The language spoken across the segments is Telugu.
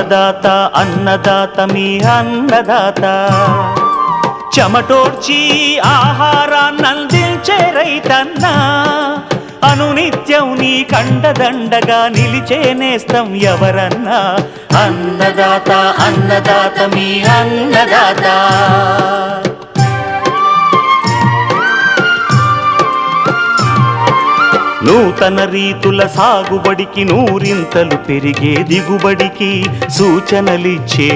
అన్నదాత అన్నదాత మీ అన్నదాత చెమటోడ్చి ఆహారాన్నందించే రైతన్న అనునిత్యం నీ కండదండగా నిలిచే నేస్తం ఎవరన్నా అన్నదాత అన్నదాత మీ అన్నదాత నూతన రీతుల సాగుబడికి నూరింతలు పెరిగే దిగుబడికి సూచనలిచ్చే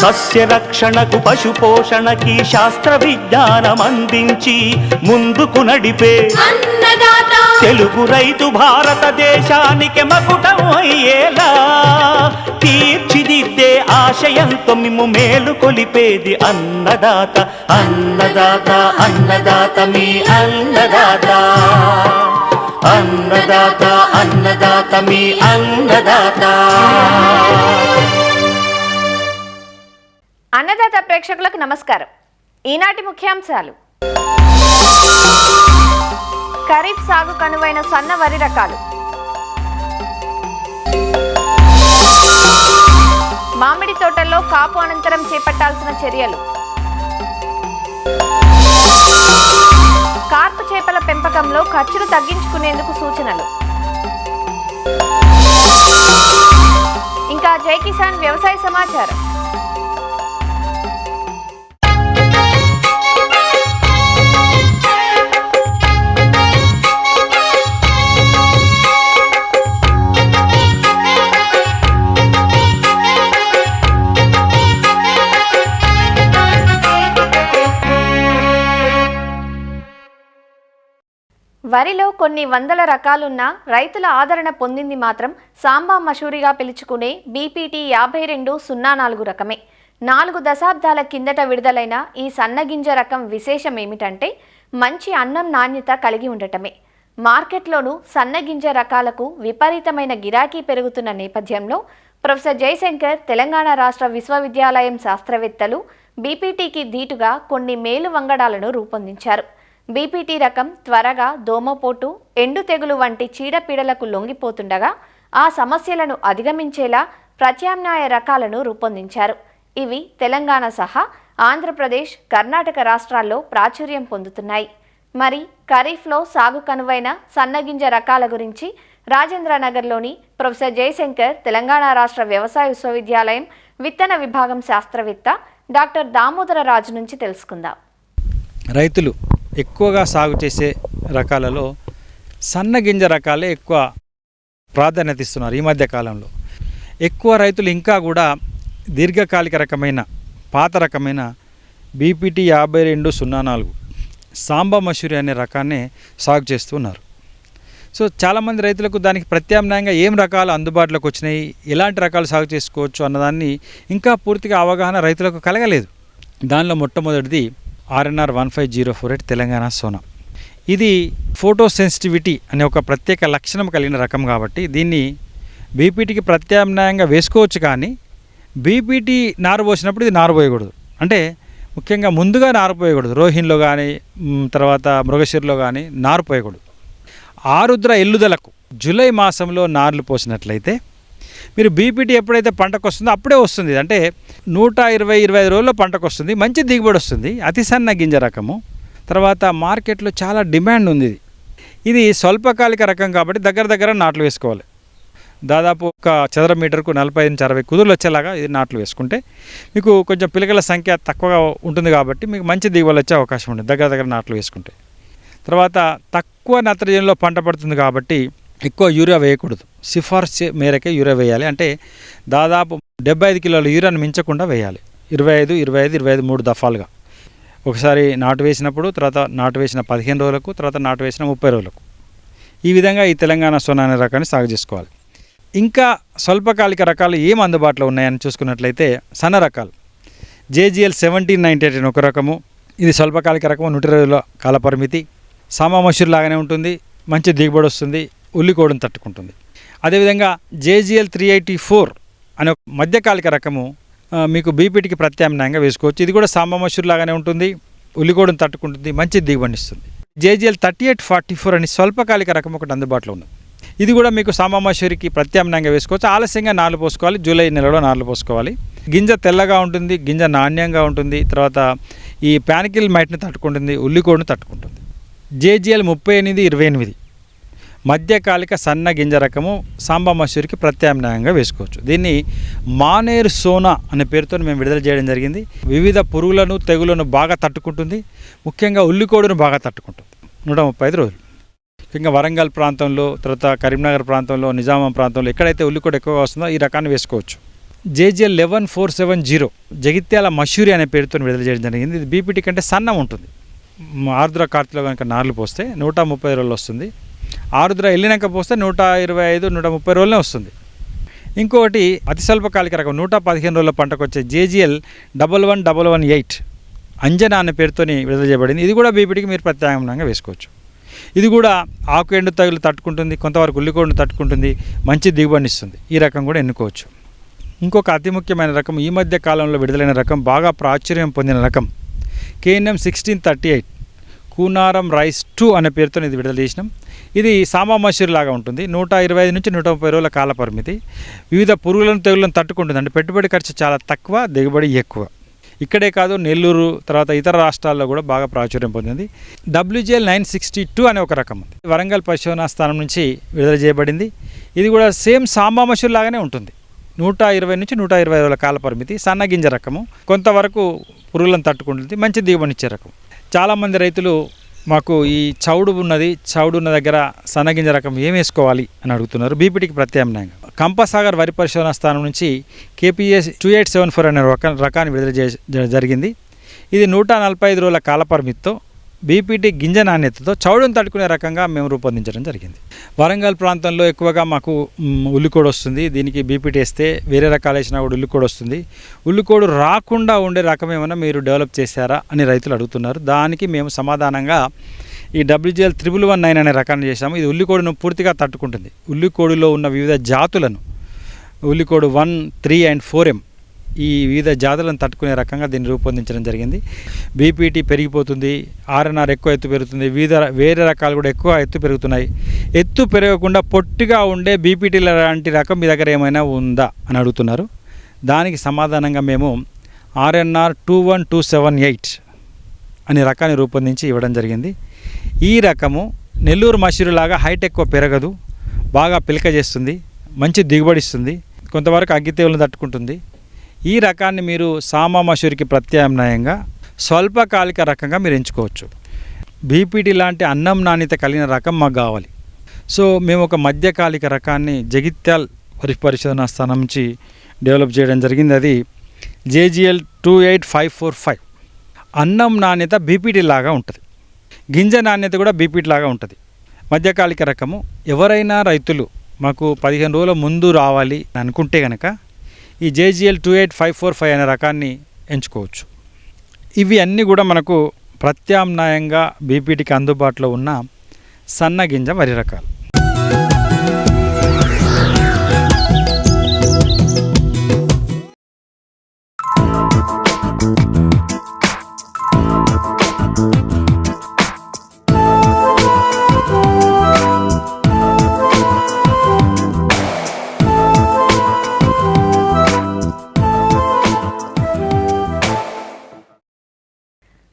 సస్య రక్షణకు పశు పోషణకి శాస్త్ర విజ్ఞానం అందించి ముందుకు నడిపే తెలుగు రైతు భారతదేశానికి మకుటం అయ్యేలా తీర్చిదిద్దే ఆశయంతో మిమ్ము మేలు కొలిపేది అన్నదాత అన్నదాత అన్నదాత మీ అన్నదాత అన్నదాత అన్నదాత మీ అన్నదాత. అన్నదాత ప్రేక్షకులకు నమస్కారం. ఈనాటి ముఖ్యాంశాలు: ఖరీఫ్ సాగు కనువైన సన్న వరి రకాలు, మామిడి తోటల్లో కాపు అనంతరం చేపట్టాల్సిన చర్యలు, కార్పు చేపల పెంపకంలో ఖర్చులు తగ్గించుకునేందుకు సూచనలు, ఇంకా జై కిసాన్ వ్యవసాయ సమాచారం. వరిలో కొన్ని వందల రకాలున్న రైతుల ఆదరణ పొందింది మాత్రం సాంబా మషూరిగా పిలుచుకునే బీపీటీ 5204 రకమే. 4 దశాబ్దాల కిందట విడుదలైన ఈ సన్నగింజ రకం విశేషం ఏమిటంటే మంచి అన్నం నాణ్యత కలిగి ఉండటమే. మార్కెట్లోనూ సన్నగింజ రకాలకు విపరీతమైన గిరాకీ పెరుగుతున్న నేపథ్యంలో ప్రొఫెసర్ జయశంకర్ తెలంగాణ రాష్ట్ర విశ్వవిద్యాలయం శాస్త్రవేత్తలు బీపీటీకి ధీటుగా కొన్ని మేలు వంగడాలను రూపొందించారు. బీపీటీ రకం త్వరగా దోమపోటు, ఎండు తెగులు వంటి చీడపీడలకు లొంగిపోతుండగా ఆ సమస్యలను అధిగమించేలా ప్రత్యామ్నాయ రకాలను రూపొందించారు. ఇవి తెలంగాణ సహా ఆంధ్రప్రదేశ్, కర్ణాటక రాష్ట్రాల్లో ప్రాచుర్యం పొందుతున్నాయి. మరి ఖరీఫ్లో సాగు కనువైన సన్నగింజ రకాల గురించి రాజేంద్రనగర్లోని ప్రొఫెసర్ జయశంకర్ తెలంగాణ రాష్ట్ర వ్యవసాయ విశ్వవిద్యాలయం విత్తన విభాగం శాస్త్రవేత్త డాక్టర్ దామోదర రాజు నుంచి తెలుసుకుందాం. రైతులు ఎక్కువగా సాగు చేసే రకాలలో సన్నగింజ రకాలే ఎక్కువ ప్రాధాన్యత ఇస్తున్నారు. ఈ మధ్య కాలంలో ఎక్కువ రైతులు ఇంకా కూడా దీర్ఘకాలిక రకమైన పాత రకమైన బీపీటీ 5204 సాంబా మషూరి అనే రకాన్ని సాగు చేస్తున్నారు. సో చాలామంది రైతులకు దానికి ప్రత్యామ్నాయంగా ఏం రకాలు అందుబాటులోకి వచ్చినాయి, ఎలాంటి రకాలు సాగు చేసుకోవచ్చు అన్నదాన్ని ఇంకా పూర్తిగా అవగాహన రైతులకు కలగలేదు. దానిలో మొట్టమొదటిది RNR 15048 తెలంగాణ సోనా. ఇది ఫోటో సెన్సిటివిటీ అనే ఒక ప్రత్యేక లక్షణం కలిగిన రకం కాబట్టి దీన్ని బీపీటీకి ప్రత్యామ్నాయంగా వేసుకోవచ్చు. కానీ బీపీటీ నారు పోసినప్పుడు ఇది నారు పోయకూడదు. అంటే ముఖ్యంగా ముందుగా నారు పోయకూడదు. రోహిన్లో కానీ తర్వాత మృగశిరలో కానీ నారు పోయకూడదు. ఆరుద్ర ఎల్లుదలకు జూలై మాసంలో నార్లు పోసినట్లయితే మీరు బీపీటీ ఎప్పుడైతే పంటకు వస్తుందో అప్పుడే వస్తుంది. అంటే 120-125 రోజుల్లో పంటకు వస్తుంది, మంచి దిగుబడి వస్తుంది. అతి సన్న గింజ రకము. తర్వాత మార్కెట్లో చాలా డిమాండ్ ఉంది. ఇది స్వల్పకాలిక రకం కాబట్టి దగ్గర నాట్లు వేసుకోవాలి. దాదాపు ఒక చదర మీటర్కు 45-60 కుదురులు వచ్చేలాగా ఇది నాట్లు వేసుకుంటే మీకు కొంచెం పిలకల సంఖ్య తక్కువగా ఉంటుంది కాబట్టి మీకు మంచి దిగుబడి వచ్చే అవకాశం ఉంటుంది దగ్గర నాట్లు వేసుకుంటే. తర్వాత తక్కువ నత్రజనిలో పంట పడుతుంది కాబట్టి ఎక్కువ యూరియా వేయకూడదు. సిఫార్సు మేరకే యూరియా వేయాలి. అంటే దాదాపు 75 కిలోల యూరియాను మించకుండా వేయాలి. 25-25-25 3 దఫాలుగా. ఒకసారి నాటు వేసినప్పుడు, తర్వాత నాటు వేసిన 15 రోజులకు, తర్వాత నాటు వేసిన 30 రోజులకు. ఈ విధంగా ఈ తెలంగాణ సోనా అనే రకాన్ని సాగు చేసుకోవాలి. ఇంకా స్వల్పకాలిక రకాలు ఏం అందుబాటులో ఉన్నాయని చూసుకున్నట్లయితే సన్న రకాలు JGL 1798 అని ఒక రకము. ఇది స్వల్పకాలిక రకము, 120 రోజుల కాల పరిమితి. సాంబా మషూరి లాగానే ఉంటుంది, మంచి దిగుబడి వస్తుంది, ఉల్లికోడును తట్టుకుంటుంది. అదేవిధంగా JGL 384 అనే ఒక మధ్యకాలిక రకము మీకు బీపీటీకి ప్రత్యామ్నాయంగా వేసుకోవచ్చు. ఇది కూడా సాంబా మషూరి లాగానే ఉంటుంది, ఉల్లికోడును తట్టుకుంటుంది, మంచి దిగుబడినిస్తుంది. JGL 3844 అని స్వల్పకాలిక రకం ఒకటి అందుబాటులో ఉంది. ఇది కూడా మీకు సాంబా మసూరికి ప్రత్యామ్నాయంగా వేసుకోవచ్చు. ఆలస్యంగా నార్లు పోసుకోవాలి, జూలై నెలలో నార్లు పోసుకోవాలి. గింజ తెల్లగా ఉంటుంది, గింజ నాణ్యంగా ఉంటుంది. తర్వాత ఈ ప్యానికిల్ మైట్ని తట్టుకుంటుంది, ఉల్లికోడును తట్టుకుంటుంది. జేజీఎల్ 3828 మధ్యకాలిక సన్న గింజ రకము సాంబా మసూరికి ప్రత్యామ్నాయంగా వేసుకోవచ్చు. దీన్ని మానేరు సోనా అనే పేరుతో మేము విడుదల చేయడం జరిగింది. వివిధ పురుగులను తెగులను బాగా తట్టుకుంటుంది, ముఖ్యంగా ఉల్లికోడును బాగా తట్టుకుంటుంది. 135 రోజులు. ఇంకా వరంగల్ ప్రాంతంలో, తర్వాత కరీంనగర్ ప్రాంతంలో, నిజామాబాద్ ప్రాంతంలో ఎక్కడైతే ఉల్లికోడు ఎక్కువగా వస్తుందో ఈ రకాన్ని వేసుకోవచ్చు. జేజీఎల్ 11470 జగిత్యాల మసూరి అనే పేరుతో విడుదల చేయడం జరిగింది. ఇది బీపీటీ కంటే సన్నం ఉంటుంది. ఆరుద్ర కార్తీలో కనుక నార్లు పోస్తే 130 రోజులు వస్తుంది. ఆరుద్ర వెళ్ళినాక పోస్తే 125, 130 రోజులనే వస్తుంది. ఇంకొకటి అతి స్వల్పకాలిక రకం 115 రోజుల పంటకు వచ్చే జేజీఎల్ 11118 అంజనా అనే పేరుతో విడుదల చేయబడింది. ఇది కూడా బీపీటీకి మీరు ప్రత్యామ్నాయంగా వేసుకోవచ్చు. ఇది కూడా ఆకు ఎండు తగులు తట్టుకుంటుంది, కొంతవరకు ఉల్లికోడును తట్టుకుంటుంది, మంచి దిగుబడినిస్తుంది. ఈ రకం కూడా ఎన్నుకోవచ్చు. ఇంకొక అతి ముఖ్యమైన రకం, ఈ మధ్య కాలంలో విడుదలైన రకం, బాగా ప్రాచుర్యం పొందిన రకం KNM 1638 కూనారం రైస్ 2 అనే పేరుతో ఇది విడుదల చేసినాం. ఇది సాంబా మసూరి లాగా ఉంటుంది. 125 నుంచి 130 రోజుల కాల పరిమితి. వివిధ పురుగులను తెగులను తట్టుకుంటుంది. అంటే పెట్టుబడి ఖర్చు చాలా తక్కువ, దిగుబడి ఎక్కువ. ఇక్కడే కాదు, నెల్లూరు తర్వాత ఇతర రాష్ట్రాల్లో కూడా బాగా ప్రాచుర్యం పొందింది. WGL 962 అనే ఒక రకం ఉంది. వరంగల్ పరిశోధనా స్థానం నుంచి విడుదల చేయబడింది. ఇది కూడా సేమ్ సాంబా మసూరి లాగానే ఉంటుంది. 120 నుంచి 120 రోజుల కాల పరిమితి, సన్నగింజ రకము, కొంతవరకు పురుగులను తట్టుకుంటుంది, మంచి దిగుబడినిచ్చే రకం. చాలామంది రైతులు మాకు ఈ చౌడు ఉన్న దగ్గర సన్నగింజ రకం ఏం వేసుకోవాలి అని అడుగుతున్నారు. బీపీటీకి ప్రత్యామ్నాయంగా కంపసాగర్ వరి పరిశోధన స్థానం నుంచి KPS 2874 అనే రకాన్ని విడుదల జరిగింది. ఇది 145 రోజుల కాల పరిమితితో బీపీటీ గింజ నాణ్యతతో చౌడును తట్టుకునే రకంగా మేము రూపొందించడం జరిగింది. వరంగల్ ప్రాంతంలో ఎక్కువగా మాకు ఉల్లికోడు వస్తుంది. దీనికి బీపీటీ వేస్తే వేరే రకాలు వేసినా కూడా ఉల్లికోడు వస్తుంది. ఉల్లికోడు రాకుండా ఉండే రకం ఏమైనా మీరు డెవలప్ చేశారా అని రైతులు అడుగుతున్నారు. దానికి మేము సమాధానంగా ఈ WGL 1119 అనే రకాన్ని చేసాము. ఇది ఉల్లికోడును పూర్తిగా తట్టుకుంటుంది. ఉల్లికోడులో ఉన్న వివిధ జాతులను, ఉల్లికోడు 1, 3 and 4M ఈ వివిధ జాతులను తట్టుకునే రకంగా దీన్ని రూపొందించడం జరిగింది. బీపీటీ పెరిగిపోతుంది, RNR ఎక్కువ ఎత్తు పెరుగుతుంది, వేరే రకాలు కూడా ఎక్కువ ఎత్తు పెరుగుతున్నాయి. ఎత్తు పెరగకుండా పొట్టిగా ఉండే బీపీటీ లాంటి రకం మీ దగ్గర ఏమైనా ఉందా అని అడుగుతున్నారు. దానికి సమాధానంగా మేము RNR 21278 అనే రకాన్ని రూపొందించి ఇవ్వడం జరిగింది. ఈ రకము నెల్లూరు మసూరిలాగా హైట్ ఎక్కువ పెరగదు, బాగా పిలక చేస్తుంది, మంచి దిగుబడిస్తుంది, కొంతవరకు అగ్గి తెగులను తట్టుకుంటుంది. ఈ రకాన్ని మీరు సాంబా మసూరికి ప్రత్యామ్నాయంగా స్వల్పకాలిక రకంగా మీరు ఎంచుకోవచ్చు. బీపీటీ లాంటి అన్నం నాణ్యత కలిగిన రకం మాకు కావాలి. సో మేము ఒక మధ్యకాలిక రకాన్ని జగిత్యాల్ వరి పరిశోధనా స్థానం నుంచి డెవలప్ చేయడం జరిగింది. అది JGL 28545. అన్నం నాణ్యత బీపీటీ లాగా ఉంటుంది, గింజ నాణ్యత కూడా బీపీటీ లాగా ఉంటుంది. మధ్యకాలిక రకము. ఎవరైనా రైతులు మాకు 15 రోజుల ముందు రావాలి అనుకుంటే కనుక ఈ JGL 28545 అనే రకాన్ని ఎంచుకోవచ్చు. ఇవి అన్నీ కూడా మనకు ప్రత్యామ్నాయంగా బీపీటీకి అందుబాటులో ఉన్న సన్నగింజ వరి రకాలు.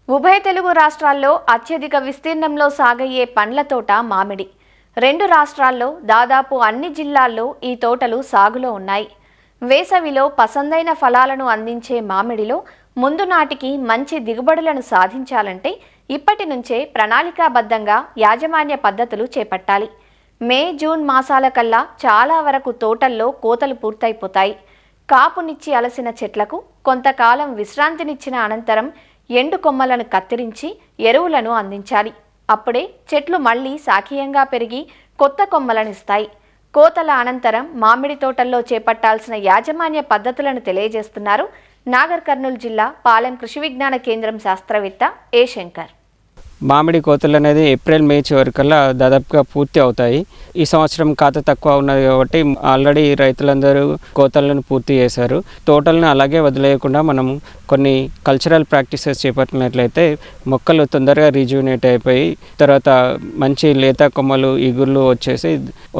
ఉభయ తెలుగు రాష్ట్రాల్లో అత్యధిక విస్తీర్ణంలో సాగయ్యే పండ్ల తోట మామిడి. 2 రాష్ట్రాల్లో దాదాపు అన్ని జిల్లాల్లో ఈ తోటలు సాగులో ఉన్నాయి. వేసవిలో పసందైన ఫలాలను అందించే మామిడిలో ముందు నాటికి మంచి దిగుబడులను సాధించాలంటే ఇప్పటి నుంచే ప్రణాళికాబద్ధంగా యాజమాన్య పద్ధతులు చేపట్టాలి. మే, జూన్ మాసాల కల్లా చాలా వరకు తోటల్లో కోతలు పూర్తయిపోతాయి. కాపునిచ్చి అలసిన చెట్లకు కొంతకాలం విశ్రాంతినిచ్చిన అనంతరం ఎండు కొమ్మలను కత్తిరించి ఎరువులను అందించాలి. అప్పుడే చెట్లు మళ్లీ శాఖీయంగా పెరిగి కొత్త కొమ్మలనిస్తాయి. కోతల అనంతరం మామిడి తోటల్లో చేపట్టాల్సిన యాజమాన్య పద్ధతులను తెలియజేస్తున్నారు నాగర్ కర్నూలు జిల్లా పాలెం కృషి విజ్ఞాన కేంద్రం శాస్త్రవేత్త ఏ శంకర్. మామిడి కోతలు అనేది ఏప్రిల్ మే చివరికల్లా దాదాపుగా పూర్తి అవుతాయి. ఈ సంవత్సరం కాత తక్కువ ఉన్నది కాబట్టి ఆల్రెడీ రైతులందరూ కోతలను పూర్తి చేశారు. తోటలను అలాగే వదిలేయకుండా మనం కొన్ని కల్చరల్ ప్రాక్టీసెస్ చేపట్టినట్లయితే మొక్కలు తొందరగా రీజువినేట్ అయిపోయి తర్వాత మంచి లేత కొమ్మలు ఇగుర్లు వచ్చేసి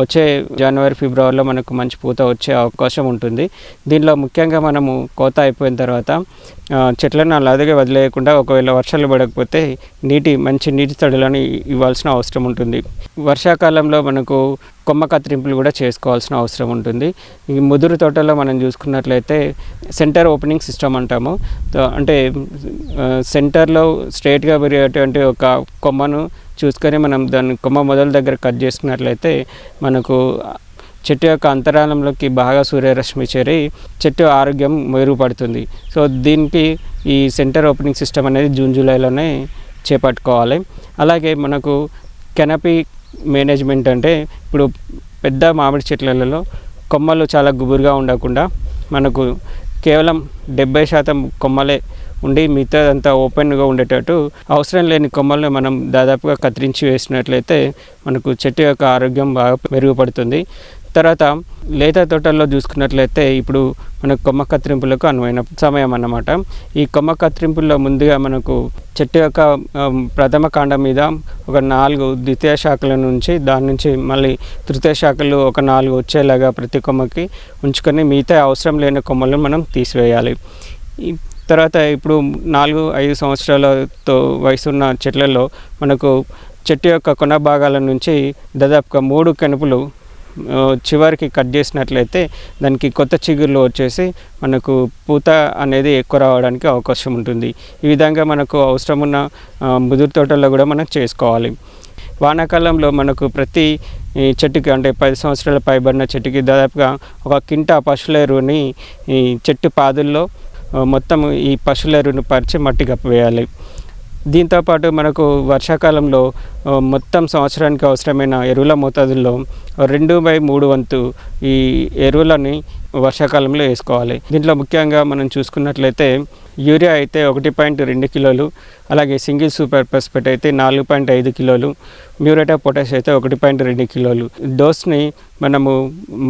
వచ్చే జనవరి ఫిబ్రవరిలో మనకు మంచి పూత వచ్చే అవకాశం ఉంటుంది. దీనిలో ముఖ్యంగా మనము కోత అయిపోయిన తర్వాత చెట్లను అలాగే వదిలేయకుండా ఒకవేళ వర్షాలు పడకపోతే మంచి నీటి తడులను ఇవ్వాల్సిన అవసరం ఉంటుంది. వర్షాకాలంలో మనకు కొమ్మ కత్తిరింపులు కూడా చేసుకోవాల్సిన అవసరం ఉంటుంది. ఈ ముదురు తోటలో మనం చూసుకున్నట్లయితే సెంటర్ ఓపెనింగ్ సిస్టమ్ అంటాము. అంటే సెంటర్లో స్ట్రైట్గా పెరిగేటువంటి ఒక కొమ్మను చూసుకొని మనం దాన్ని కొమ్మ మొదల దగ్గర కట్ చేసుకున్నట్లయితే మనకు చెట్టు యొక్క అంతరాలంలోకి బాగా సూర్యరశ్మి చేరి చెట్టు ఆరోగ్యం మెరుగుపడుతుంది. సో దీనికి ఈ సెంటర్ ఓపెనింగ్ సిస్టమ్ అనేది జూన్ జూలైలోనే చేపట్టుకోవాలి. అలాగే మనకు కెనపీ మేనేజ్మెంట్ అంటే ఇప్పుడు పెద్ద మామిడి చెట్లలో కొమ్మలు చాలా గుబురుగా ఉండకుండా మనకు కేవలం 70% కొమ్మలే ఉండి మిగతాదంతా ఓపెన్గా ఉండేటట్టు అవసరం లేని కొమ్మలను మనం దాదాపుగా కత్తిరించి వేసినట్లయితే మనకు చెట్టు యొక్క ఆరోగ్యం బాగా మెరుగుపడుతుంది. తర్వాత లేత తోటల్లో చూసుకున్నట్లయితే ఇప్పుడు మనకు కొమ్మ కత్తిరింపులకు అనువైన సమయం అన్నమాట. ఈ కొమ్మ కత్తిరింపుల్లో ముందుగా మనకు చెట్టు యొక్క ప్రథమ కాండం మీద ఒక 4 ద్వితీయ శాఖల నుంచి దాని నుంచి మళ్ళీ తృతీయ శాఖలు ఒక 4 వచ్చేలాగా ప్రతి కొమ్మకి ఉంచుకొని మిగతా అవసరం లేని కొమ్మలను మనం తీసివేయాలి. ఈ తర్వాత ఇప్పుడు 4-5 సంవత్సరాలతో వయసున్న చెట్లలో మనకు చెట్టు యొక్క కొన భాగాల నుంచి దాదాపుగా 3 కనుపులు చివరికి కట్ చేసినట్లయితే దానికి కొత్త చిగుర్లు వచ్చేసి మనకు పూత అనేది ఎక్కువ రావడానికి అవకాశం ఉంటుంది. ఈ విధంగా మనకు అవసరమున్న ముదురు తోటల్లో కూడా మనం చేసుకోవాలి. వానాకాలంలో మనకు ప్రతి చెట్టుకి అంటే 10 సంవత్సరాల పైబడిన చెట్టుకి దాదాపుగా 1 కింటా పశువుల ఎరువుని ఈ చెట్టు పాదుల్లో మొత్తం ఈ పశువుల ఎరువును పరిచి మట్టి కప్పివేయాలి. దీంతోపాటు మనకు వర్షాకాలంలో మొత్తం సంవత్సరానికి అవసరమైన ఎరువుల మోతాదుల్లో 2/3 వంతు ఈ ఎరువులని వర్షాకాలంలో వేసుకోవాలి. దీంట్లో ముఖ్యంగా మనం చూసుకున్నట్లయితే యూరియా అయితే 1.2 కిలోలు, అలాగే సింగిల్ సూపర్ ఫాస్ఫేట్ అయితే 4.5 కిలోలు, మ్యూరేట్ ఆఫ్ పొటాష్ అయితే 1.2 కిలోలు డోస్ని మనము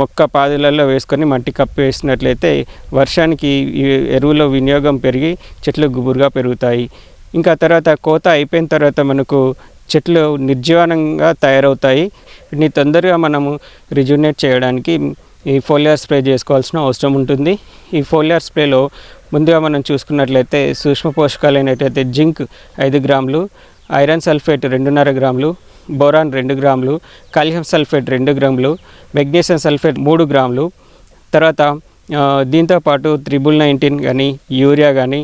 మొక్క పాదులలో వేసుకొని మట్టి కప్పి వేసినట్లయితే వర్షానికి ఈ ఎరువుల వినియోగం పెరిగి చెట్లు గుబురుగా పెరుగుతాయి. ఇంకా తర్వాత కోత అయిపోయిన తర్వాత మనకు చెట్లు నిర్జీవనంగా తయారవుతాయి. వీటిని తొందరగా మనము రిజ్యూనేట్ చేయడానికి ఈ ఫోలియర్ స్ప్రే చేసుకోవాల్సిన అవసరం ఉంటుంది. ఈ ఫోలియర్ స్ప్రేలో ముందుగా మనం చూసుకున్నట్లయితే సూక్ష్మ పోషకాలు అయినట్టయితే జింక్ 5 గ్రాములు, ఐరన్ సల్ఫేట్ 2.5 గ్రాములు, బోరాన్ 2 గ్రాములు, కాల్షియం సల్ఫేట్ 2 గ్రాములు, మెగ్నీషియం సల్ఫేట్ 3 గ్రాములు, తర్వాత దీంతోపాటు 319 కానీ యూరియా కానీ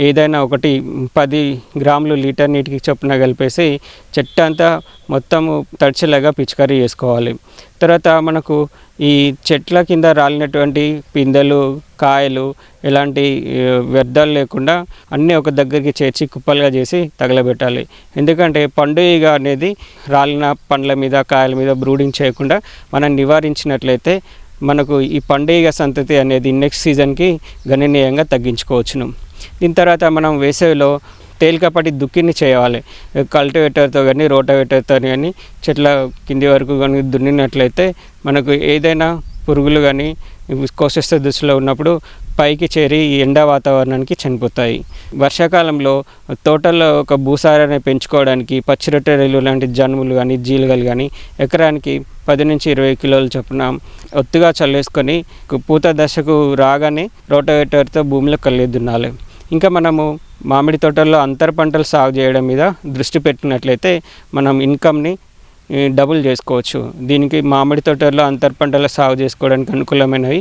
ఏదైనా ఒకటి 10 గ్రాములు లీటర్ నీటికి చొప్పున కలిపేసి చెట్టు అంతా మొత్తము తడిచేలాగా పిచికారీ చేసుకోవాలి. తర్వాత మనకు ఈ చెట్ల కింద రాలినటువంటి పిందెలు, కాయలు ఎలాంటి వ్యర్థాలు లేకుండా అన్నీ ఒక దగ్గరికి చేర్చి కుప్పలుగా చేసి తగలబెట్టాలి. ఎందుకంటే పండుగ అనేది రాలిన పండ్ల మీద, కాయల మీద బ్రూడింగ్ చేయకుండా మనం నివారించినట్లయితే మనకు ఈ పండుగ సంతతి అనేది నెక్స్ట్ సీజన్కి గణనీయంగా తగ్గించుకోవచ్చును. దీని తర్వాత మనం వేసవిలో తేలికపాటి దుక్కిని చేయాలి. కల్టివేటర్తో కానీ రోటావేటర్తో కానీ చెట్ల కింది వరకు కానీ దున్నినట్లయితే మనకు ఏదైనా పురుగులు కానీ కోశస్థ దశలో ఉన్నప్పుడు పైకి చేరి ఎండ వాతావరణానికి చనిపోతాయి. వర్షాకాలంలో తోటల్లో ఒక భూసారాన్ని పెంచుకోవడానికి పచ్చి రొట్టెలు లాంటి జనుములు కానీ జీలుగలు కానీ ఎకరానికి 10 నుంచి 20 కిలోల చొప్పున ఒత్తుగా చల్లేసుకొని పూత దశకు రాగానే రోటావేటర్తో భూమిలో కళ్ళి దున్నాలి. ఇంకా మనము మామిడి తోటల్లో అంతర పంటలు సాగు చేయడం మీద దృష్టి పెట్టినట్లయితే మనం ఇన్కమ్ని డబుల్ చేసుకోవచ్చు. దీనికి మామిడి తోటల్లో అంతర పంటలు సాగు చేసుకోవడానికి అనుకూలమైనవి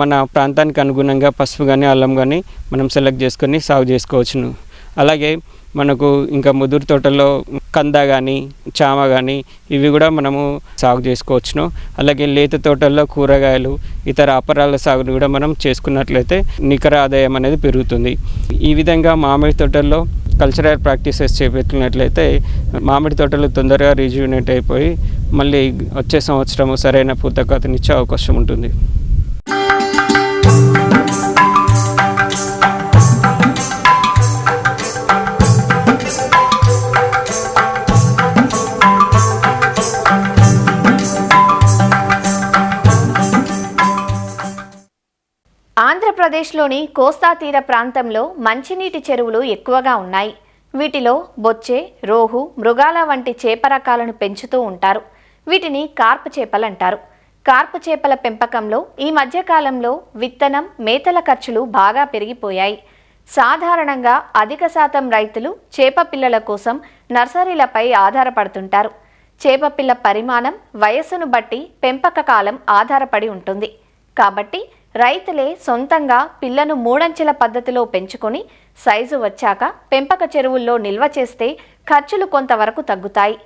మన ప్రాంతానికి అనుగుణంగా పసుపు కానీ అల్లం కానీ మనం సెలెక్ట్ చేసుకొని సాగు చేసుకోవచ్చును. అలాగే మనకు ఇంకా ముదురు తోటల్లో కంద కానీ చామ కానీ ఇవి కూడా మనము సాగు చేసుకోవచ్చును. అలాగే లేత తోటల్లో కూరగాయలు ఇతర అపరాల సాగును కూడా మనం చేసుకున్నట్లయితే నికర ఆదాయం అనేది పెరుగుతుంది. ఈ విధంగా మామిడి తోటల్లో కల్చరల్ ప్రాక్టీసెస్ చేపట్టినట్లయితే మామిడి తోటలు తొందరగా రిజ్యూనేట్ అయిపోయి మళ్ళీ వచ్చే సంవత్సరం సరైన పూత కాతనిచ్చే అవకాశం ఉంటుంది. ఆంధ్రప్రదేశ్ ఆంధ్రప్రదేశ్లోని కోస్తా తీర ప్రాంతంలో మంచినీటి చెరువులు ఎక్కువగా ఉన్నాయి. వీటిలో బొచ్చె, రోహు, మృగాల వంటి చేప రకాలను పెంచుతూ ఉంటారు. వీటిని కార్పు చేపలంటారు. కార్పు చేపల పెంపకంలో ఈ మధ్యకాలంలో విత్తనం, మేతల ఖర్చులు బాగా పెరిగిపోయాయి. సాధారణంగా అధిక శాతం రైతులు చేప పిల్లల కోసం నర్సరీలపై ఆధారపడుతుంటారు. చేపపిల్ల పరిమాణం, వయస్సును బట్టి పెంపక కాలం ఆధారపడి ఉంటుంది. కాబట్టి రైతులే సొంతంగా పిల్లను మూడంచెల పద్ధతిలో పెంచుకొని సైజు వచ్చాక పెంపక చెరువుల్లో నిల్వ చేస్తే ఖర్చులు కొంతవరకు తగ్గుతాయి.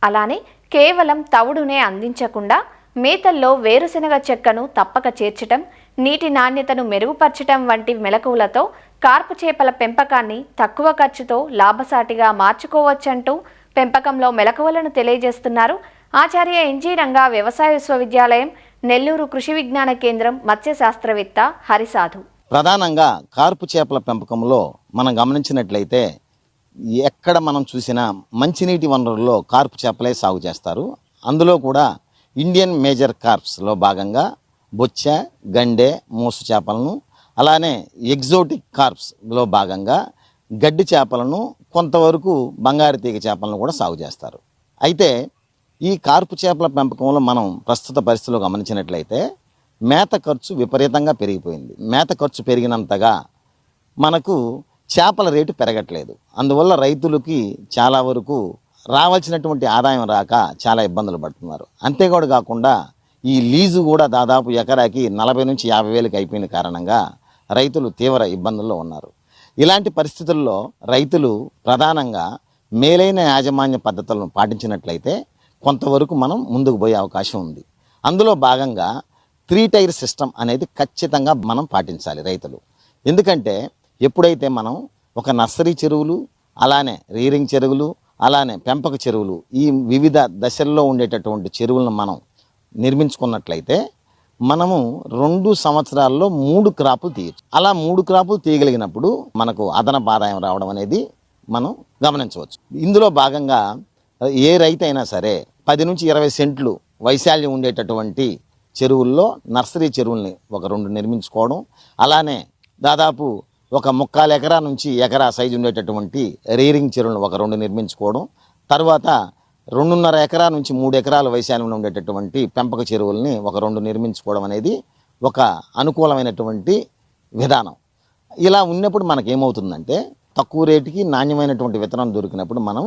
అలానే కేవలం తవుడునే అందించకుండా మేతల్లో వేరుశెనగ చెక్కను తప్పక చేర్చటం, నీటి నాణ్యతను మెరుగుపరచటం వంటి మెలకువలతో కార్పు చేపల పెంపకాన్ని తక్కువ ఖర్చుతో లాభసాటిగా మార్చుకోవచ్చంటూ పెంపకంలో మెలకువలను తెలియజేస్తున్నారు ఆచార్య ఎన్జీ రంగా వ్యవసాయ విశ్వవిద్యాలయం, నెల్లూరు కృషి విజ్ఞాన కేంద్రం మత్స్య శాస్త్రవేత్త హరిసాధు. ప్రధానంగా కార్పు చేపల పెంపకంలో మనం గమనించినట్లయితే ఎక్కడ మనం చూసినా మంచినీటి వనరుల్లో కార్పు చేపలే సాగు చేస్తారు. అందులో కూడా ఇండియన్ మేజర్ కార్ప్స్లో భాగంగా బొచ్చె, గండె, మోసు చేపలను, అలానే ఎగ్జోటిక్ కార్ప్స్లో భాగంగా గడ్డి చేపలను, కొంతవరకు బంగారు తీగ చేపలను కూడా సాగు చేస్తారు. అయితే ఈ కార్పు చేపల పెంపకంలో మనం ప్రస్తుత పరిస్థితిలో గమనించినట్లయితే మేత ఖర్చు విపరీతంగా పెరిగిపోయింది. మేత ఖర్చు పెరిగినంతగా మనకు చేపల రేటు పెరగట్లేదు. అందువల్ల రైతులకి చాలా వరకు రావాల్సినటువంటి ఆదాయం రాక చాలా ఇబ్బందులు పడుతున్నారు. అంతేకాదు కాకుండా ఈ లీజు కూడా దాదాపు ఎకరాకి 40 నుంచి 50 వేలకు అయిపోయిన కారణంగా రైతులు తీవ్ర ఇబ్బందుల్లో ఉన్నారు. ఇలాంటి పరిస్థితుల్లో రైతులు ప్రధానంగా మేలైన యాజమాన్య పద్ధతులను పాటించినట్లయితే కొంతవరకు మనం ముందుకు పోయే అవకాశం ఉంది. అందులో భాగంగా 3 టైర్ సిస్టమ్ అనేది ఖచ్చితంగా మనం పాటించాలి రైతులు. ఎందుకంటే ఎప్పుడైతే మనం ఒక నర్సరీ చెరువులు, అలానే రీరింగ్ చెరువులు, అలానే పెంపక చెరువులు, ఈ వివిధ దశల్లో ఉండేటటువంటి చెరువులను మనం నిర్మించుకున్నట్లయితే మనము 2 సంవత్సరాల్లో 3 క్రాపులు తీయచ్చు. అలా 3 క్రాపులు తీయగలిగినప్పుడు మనకు అదనపు ఆదాయం రావడం అనేది మనం గమనించవచ్చు. ఇందులో భాగంగా ఏ రైతు అయినా సరే 10 నుంచి 20 సెంట్లు వైశాల్యం ఉండేటటువంటి చెరువుల్లో నర్సరీ చెరువుల్ని ఒక 2 నిర్మించుకోవడం, అలానే దాదాపు ఒక 3/4 ఎకరా నుంచి ఎకరా సైజు ఉండేటటువంటి రీరింగ్ చెరువులను ఒక 2 నిర్మించుకోవడం, తర్వాత 2.5 ఎకరా నుంచి 3 ఎకరాల వైశాల్యంలో ఉండేటటువంటి పెంపక చెరువుల్ని ఒక 2 నిర్మించుకోవడం అనేది ఒక అనుకూలమైనటువంటి విధానం. ఇలా ఉన్నప్పుడు మనకేమవుతుందంటే తక్కువ రేటుకి నాణ్యమైనటువంటి విత్తనం దొరికినప్పుడు మనం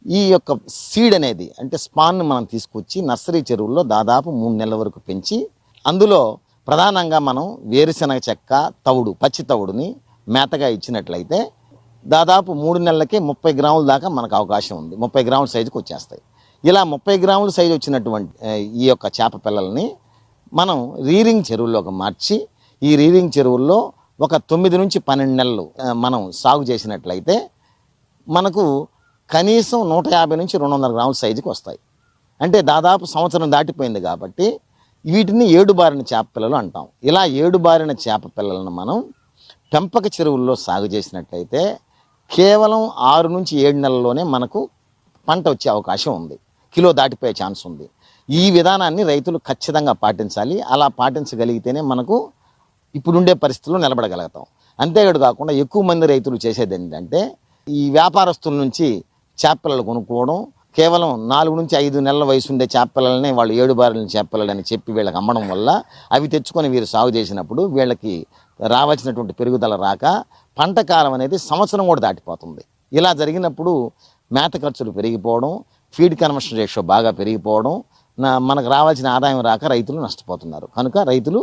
ఈ యొక్క సీడ్ అనేది అంటే స్పాన్ని మనం తీసుకొచ్చి నర్సరీ చెరువుల్లో దాదాపు 3 నెలల వరకు పెంచి అందులో ప్రధానంగా మనం వేరుశెనగ చెక్క, తవుడు, పచ్చి తవుడుని మేతగా ఇచ్చినట్లయితే దాదాపు 3 నెలలకే 30 గ్రాముల దాకా మనకు అవకాశం ఉంది. 30 గ్రాముల సైజుకి వచ్చేస్తాయి. ఇలా 30 గ్రాముల సైజు వచ్చినటువంటి ఈ యొక్క చేప పిల్లల్ని మనం రీరింగ్ చెరువుల్లోకి మార్చి ఈ రీరింగ్ చెరువుల్లో ఒక 9 నుంచి 12 నెలలు మనం సాగు చేసినట్లయితే మనకు కనీసం 150 నుంచి 200 గ్రాముల సైజుకి వస్తాయి. అంటే దాదాపు సంవత్సరం దాటిపోయింది కాబట్టి వీటిని ఏడుబారిన చేప పిల్లలు అంటాం. ఇలా ఏడుబారిన చేప పిల్లలను మనం పెంపక చెరువుల్లో సాగు చేసినట్లయితే కేవలం 6 నుంచి 7 నెలల్లోనే మనకు పంట వచ్చే అవకాశం ఉంది. కిలో దాటిపోయే ఛాన్స్ ఉంది. ఈ విధానాన్ని రైతులు ఖచ్చితంగా పాటించాలి. అలా పాటించగలిగితేనే మనకు ఇప్పుడుండే పరిస్థితుల్లో నిలబడగలుగుతాం. అంతేకాదు కాకుండా ఎక్కువ మంది రైతులు చేసేది ఏంటంటే ఈ వ్యాపారస్తుల నుంచి చేపపిల్లలు కొనుక్కోవడం, కేవలం 4 నుంచి 5 నెలల వయసు ఉండే చేపపిల్లలని వాళ్ళు ఏడుబారిన చేపపిల్లలని చెప్పి వీళ్ళకి అమ్మడం వల్ల అవి తెచ్చుకొని వీరు సాగు చేసినప్పుడు వీళ్ళకి రావాల్సినటువంటి పెరుగుదల రాక పంట కాలం అనేది సంవత్సరం కూడా దాటిపోతుంది. ఇలా జరిగినప్పుడు మేత ఖర్చులు పెరిగిపోవడం, ఫీడ్ కన్వర్షన్ రేషియో బాగా పెరిగిపోవడం, మనకు రావాల్సిన ఆదాయం రాక రైతులు నష్టపోతున్నారు. కనుక రైతులు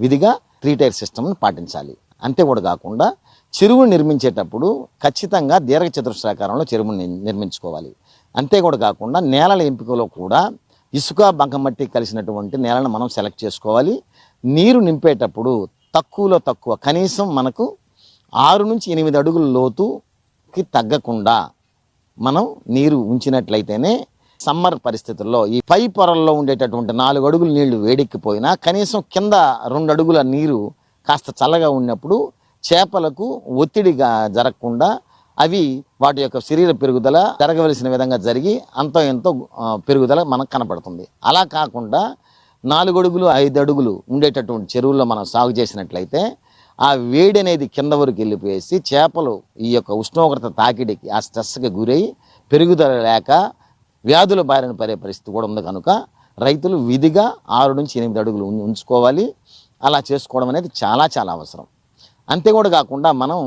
విధిగా 3 టైర్ సిస్టమ్ని పాటించాలి. అంతే కూడా కాకుండా చెరువు నిర్మించేటప్పుడు ఖచ్చితంగా దీర్ఘచతురస్రాకారంలో చెరువుని నిర్మించుకోవాలి. అంతే కూడా కాకుండా నేలల ఎంపికలో కూడా ఇసుక, బంకమట్టి కలిసినటువంటి నేలను మనం సెలెక్ట్ చేసుకోవాలి. నీరు నింపేటప్పుడు తక్కువలో తక్కువ కనీసం మనకు 6 నుంచి 8 అడుగుల లోతుకి తగ్గకుండా మనం నీరు ఉంచినట్లయితేనే సమ్మర్ పరిస్థితుల్లో ఈ పై పొరల్లో ఉండేటటువంటి 4 అడుగుల నీళ్లు వేడెక్కిపోయినా కనీసం కింద 2 అడుగుల నీరు కాస్త చల్లగా ఉన్నప్పుడు చేపలకు ఒత్తిడిగా జరగకుండా అవి వాటి యొక్క శరీర పెరుగుదల జరగవలసిన విధంగా జరిగి అంతో ఎంతో పెరుగుదల మనకు కనపడుతుంది. అలా కాకుండా 4 అడుగులు 5 అడుగులు ఉండేటటువంటి చెరువుల్లో మనం సాగు చేసినట్లయితే ఆ వేడి అనేది కింద వరకు వెళ్ళిపోయేసి చేపలు ఈ యొక్క ఉష్ణోగ్రత తాకిడికి ఆ స్ట్రెస్కి గురై పెరుగుదల లేక వ్యాధుల బారిన పడే పరిస్థితి కూడా ఉంది కనుక రైతులు విధిగా 6 నుంచి 8 అడుగులు ఉంచుకోవాలి. అలా చేసుకోవడం అనేది చాలా చాలా అవసరం. అంతే కూడా కాకుండా మనం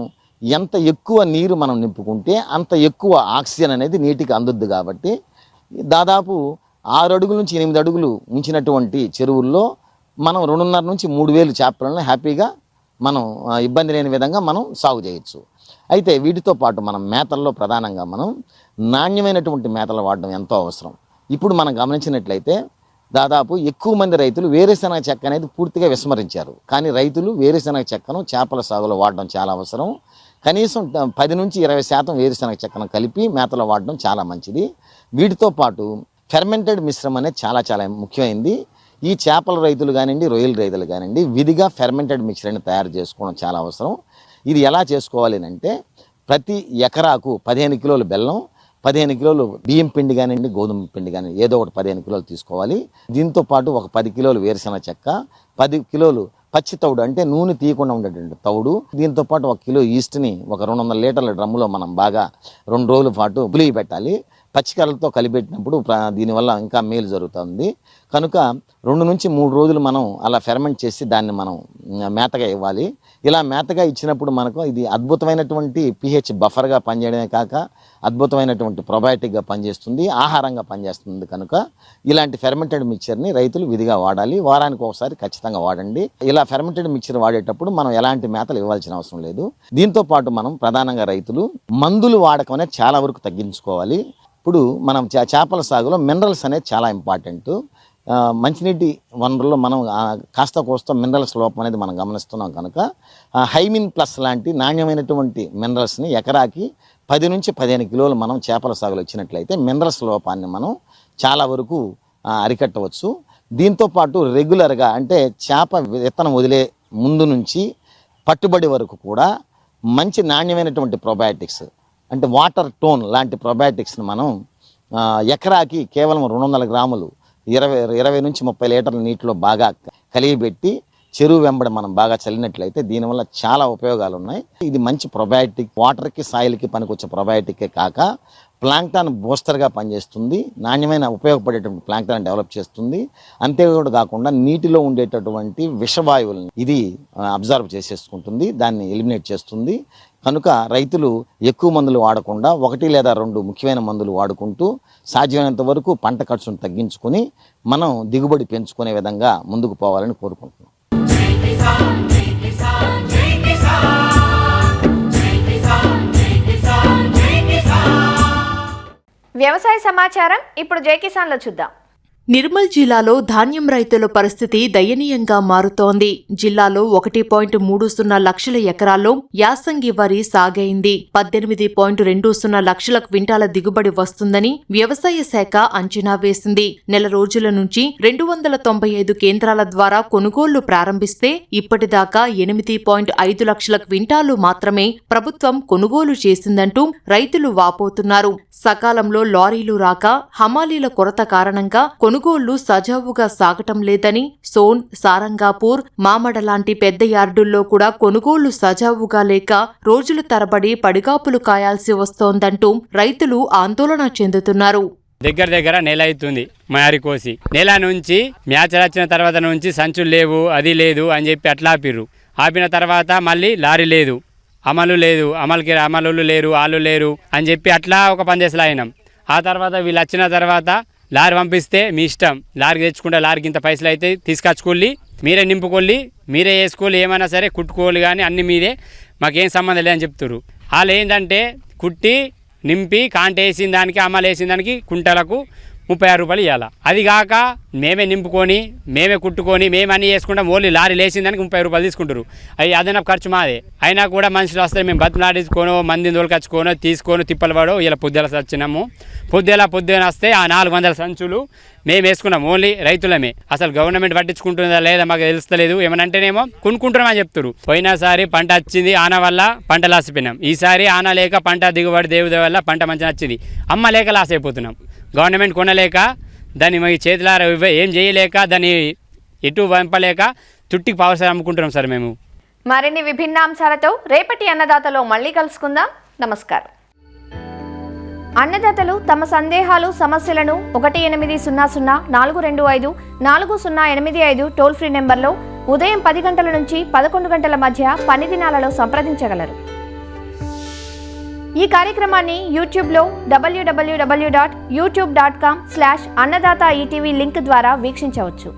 ఎంత ఎక్కువ నీరు మనం నింపుకుంటే అంత ఎక్కువ ఆక్సిజన్ అనేది నీటికి అందుద్ది. కాబట్టి దాదాపు 6 అడుగుల నుంచి 8 అడుగులు ఉంచినటువంటి చెరువుల్లో మనం 2.5 నుంచి 3,000 చేపలను హ్యాపీగా మనం ఇబ్బంది లేని విధంగా మనం సాగు చేయొచ్చు. అయితే వీటితో పాటు మనం మేతల్లో ప్రధానంగా మనం నాణ్యమైనటువంటి మేతలు వాడడం ఎంతో అవసరం. ఇప్పుడు మనం గమనించినట్లయితే దాదాపు ఎక్కువ మంది రైతులు వేరుశనగ చెక్క అనేది పూర్తిగా విస్మరించారు. కానీ రైతులు వేరుశనగ చెక్కను చేపల సాగులో వాడడం చాలా అవసరం. కనీసం 10 నుంచి 20% వేరుశనగ చెక్కను కలిపి మేతలో వాడడం చాలా మంచిది. వీటితో పాటు ఫెర్మెంటెడ్ మిశ్రమం అనేది చాలా చాలా ముఖ్యమైనది. ఈ చేపల రైతులు కానివ్వండి, రొయ్యల రైతులు కానివ్వండి, విధిగా ఫెర్మెంటెడ్ మిక్చర్ని తయారు చేసుకోవడం చాలా అవసరం. ఇది ఎలా చేసుకోవాలి అంటే ప్రతి ఎకరాకు 15 కిలోలు బెల్లం, 15 కిలోలు బియ్యం పిండి కానివ్వండి, గోధుమ పిండి కానివ్వండి, ఏదో ఒకటి 15 కిలోలు తీసుకోవాలి. దీంతో పాటు ఒక 10 కిలోలు వేరుశనగ చెక్క, 10 కిలోలు పచ్చి తౌడు అంటే నూనె తీయకుండా ఉండేటువంటి తౌడు, దీంతో పాటు 1 కిలో ఈస్ట్ని ఒక 200 లీటర్ల డ్రమ్ములో మనం బాగా 2 రోజుల పాటు పులిగి పెట్టాలి. పచ్చికర్రలతో కలిపెట్టినప్పుడు దీనివల్ల ఇంకా మేలు జరుగుతుంది కనుక 2 నుంచి 3 రోజులు మనం అలా ఫెర్మెంట్ చేసి దాన్ని మనం మేతగా ఇవ్వాలి. ఇలా మేతగా ఇచ్చినప్పుడు మనకు ఇది అద్భుతమైనటువంటి pH బఫర్గా పనిచేయడమే కాక అద్భుతమైనటువంటి ప్రొబయాటిక్గా పనిచేస్తుంది, ఆహారంగా పనిచేస్తుంది. కనుక ఇలాంటి ఫెర్మెంటెడ్ మిక్చర్ని రైతులు విధిగా వాడాలి. వారానికి ఒకసారి ఖచ్చితంగా వాడండి. ఇలా ఫెర్మెంటెడ్ మిక్చర్ వాడేటప్పుడు మనం ఎలాంటి మేతలు ఇవ్వాల్సిన అవసరం లేదు. దీంతో పాటు మనం ప్రధానంగా రైతులు మందులు వాడకం అనేది చాలా వరకు తగ్గించుకోవాలి. ఇప్పుడు మనం చేపల సాగులో మినరల్స్ అనేది చాలా ఇంపార్టెంట్. మంచినీటి వనరుల్లో మనం కాస్త కోస్త మినరల్స్ లోపం అనేది మనం గమనిస్తున్నాం కనుక హైమిన్ ప్లస్ లాంటి నాణ్యమైనటువంటి మినరల్స్ని ఎకరాకి 10 నుంచి 15 కిలోలు మనం చేపల సాగులో ఇచ్చినట్లయితే మినరల్స్ లోపాన్ని మనం చాలా వరకు అరికట్టవచ్చు. దీంతోపాటు రెగ్యులర్గా అంటే చేప విత్తనం వదిలే ముందు నుంచి పట్టుబడి వరకు కూడా మంచి నాణ్యమైనటువంటి ప్రొబయాటిక్స్ అంటే వాటర్ టోన్ లాంటి ప్రొబయాటిక్స్ని మనం ఎకరాకి కేవలం 200 గ్రాములు 20 నుంచి 30 లీటర్ల నీటిలో బాగా కలిగిపెట్టి చెరువు వెంబడి మనం బాగా చల్లినట్లయితే దీనివల్ల చాలా ఉపయోగాలు ఉన్నాయి. ఇది మంచి ప్రొబయాటిక్, వాటర్కి సాయిల్కి పనికొచ్చే ప్రొబయాటిక్కే కాక ప్లాంక్టాన్ బూస్టర్గా పనిచేస్తుంది, నాణ్యమైన ఉపయోగపడేటువంటి ప్లాంక్టాన్ డెవలప్ చేస్తుంది. అంతేకాదు కాకుండా నీటిలో ఉండేటటువంటి విషవాయువులను ఇది అబ్జర్వ్ చేసేసుకుంటుంది, దాన్ని ఎలిమినేట్ చేస్తుంది. కనుక రైతులు ఎక్కువ మందులు వాడకుండా 1 లేదా 2 ముఖ్యమైన మందులు వాడుకుంటూ సాధ్యమైనంత వరకు పంట ఖర్చును తగ్గించుకొని మనం దిగుబడి పెంచుకునే విధంగా ముందుకు పోవాలని కోరుకుంటున్నాం. వ్యవసాయ సమాచారం ఇప్పుడు జై కిసాన్లో చూద్దాం. నిర్మల్ జిల్లాలో ధాన్యం రైతుల పరిస్థితి దయనీయంగా మారుతోంది. జిల్లాలో 1.30 లక్షల ఎకరాల్లో యాసంగి వరి సాగైంది. 18.20 లక్షల క్వింటాల దిగుబడి వస్తుందని వ్యవసాయ శాఖ అంచనా వేసింది. నెల రోజుల నుంచి 295 కేంద్రాల ద్వారా కొనుగోళ్లు ప్రారంభిస్తే ఇప్పటిదాకా 8.5 లక్షల క్వింటాలు మాత్రమే ప్రభుత్వం కొనుగోలు చేసిందంటూ రైతులు వాపోతున్నారు. సకాలంలో లారీలు రాక హమాలీల కొరత కారణంగా కొనుగోళ్లు సజావుగా సాగటం లేదని, సోన్, సారంగాపూర్, మామడ లాంటి పెద్ద యార్డుల్లో కూడా కొనుగోళ్లు సజావుగా లేక రోజుల తరబడి పడిగాపులు కాయాల్సి వస్తోందంటూ రైతులు ఆందోళన చెందుతున్నారు. దగ్గర నెల అవుతుంది మారి కోసి. నెల నుంచి మ్యాచ్ వచ్చిన తర్వాత నుంచి సంచులు లేవు, అది లేదు అని చెప్పి అట్లా ఆపిన తర్వాత మళ్ళీ లారీ లేదు, అమలు లేదు, అమలు లేరు, వాళ్ళు లేరు అని చెప్పి అట్లా ఒక 10 డేస్లో అయినాం. ఆ తర్వాత వీళ్ళు వచ్చిన తర్వాత లారీ పంపిస్తే మీ ఇష్టం, లారీ తెచ్చుకుంటే లారీకి ఇంత పైసలు అయితే తీసుకొచ్చుకోళ్ళి, మీరే నింపుకోళ్ళి, మీరే వేసుకోవాలి, ఏమైనా సరే కుట్టుకోవాలి, కానీ అన్ని మీదే, మాకేం సంబంధం లేదని చెప్తారు. వాళ్ళు ఏంటంటే కుట్టి నింపి కాంట వేసిన దానికి, అమలు వేసిన దానికి కుంటలకు 36 రూపాయలు ఇవ్వాలి. అది కాక మేమే నింపుకొని, మేమే కుట్టుకొని, మేము అన్నీ వేసుకుంటాం. ఓన్లీ లారీ లేచిన దానికి 30 రూపాయలు తీసుకుంటారు. అవి అదనపు ఖర్చు మాదే. అయినా కూడా మనుషులు వస్తే మేము బతిలాడించుకోనో, మందిని తోలుకొచ్చుకోనో, తీసుకొని తిప్పలు పడో. ఇలా పొద్దుల వచ్చినాము, పొద్దున వస్తే ఆ 400 సంచులు మేము వేసుకున్నాం. ఓన్లీ రైతులమే. అసలు గవర్నమెంట్ పట్టించుకుంటుందా లేదా మాకు తెలుస్తలేదు. ఏమనంటేనేమో కొనుక్కుంటున్నామని చెప్తారు. పోయినసారి పంట వచ్చింది, ఆన వల్ల పంట లాసిపోయినాం. ఈసారి ఆన లేక పంట దిగుబడి దేవుడి వల్ల పంట మంచిగా వచ్చింది, అమ్మ లేక లాస్ అయిపోతున్నాం. గవర్నమెంట్ కొనలేక దాన్ని మీ చేతులారా ఏం చేయలేక దాన్ని ఎటు పంపలేక తుట్టికి పావుసారి అమ్ముకుంటున్నాం సార్ మేము. మరిన్ని విభిన్న అంశాలతో రేపటి అన్నదాతలో మళ్ళీ కలుసుకుందాం. నమస్కారం. అన్నదాతలు తమ సందేహాలు సమస్యలను 1800-425-4085 టోల్ ఫ్రీ నెంబర్లో ఉదయం 10 గంటల నుంచి 11 గంటల మధ్య పని దినాలలో సంప్రదించగలరు. ఈ కార్యక్రమాన్ని యూట్యూబ్లో www.youtube.com/annadaata ETV లింక్ ద్వారా వీక్షించవచ్చు.